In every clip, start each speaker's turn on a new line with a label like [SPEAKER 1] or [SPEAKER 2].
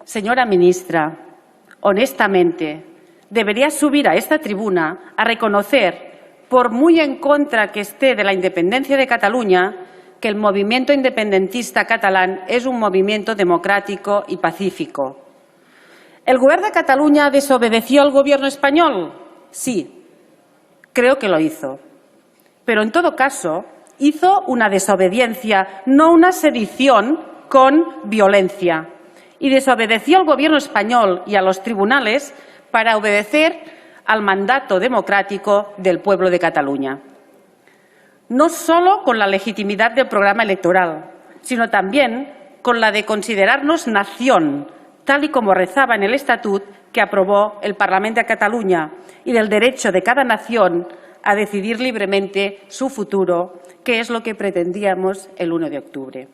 [SPEAKER 1] Señora ministra, honestamente, debería subir a esta tribuna a reconocer, por muy en contra que esté de la independencia de Cataluña, que el movimiento independentista catalán es un movimiento democrático y pacífico. ¿El Gobierno de Cataluña desobedeció al Gobierno español? Sí, creo que lo hizo. Pero, en todo caso, hizo una desobediencia, no una sedición con violencia. Y desobedeció al Gobierno español y a los tribunales para obedecer al mandato democrático del pueblo de Cataluña. No solo con la legitimidad del programa electoral, sino también con la de considerarnos nación, tal y como rezaba en el Estatut que aprobó el Parlament de Cataluña, y del derecho de cada nación a decidir libremente su futuro, que es lo que pretendíamos el 1 de octubre.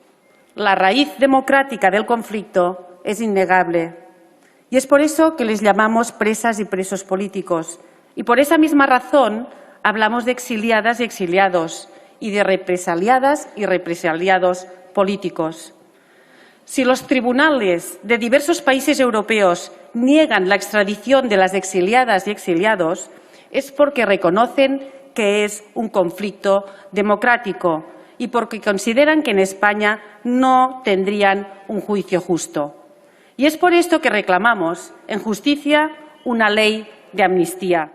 [SPEAKER 1] La raíz democrática del conflicto es innegable y es por eso que les llamamos presas y presos políticos. Y por esa misma razón hablamos de exiliadas y exiliados y de represaliadas y represaliados políticos. Si los tribunales de diversos países europeos niegan la extradición de las exiliadas y exiliados, es porque reconocen que es un conflicto democrático y porque consideran que en España no tendrían un juicio justo. Y es por esto que reclamamos, en justicia, una ley de amnistía.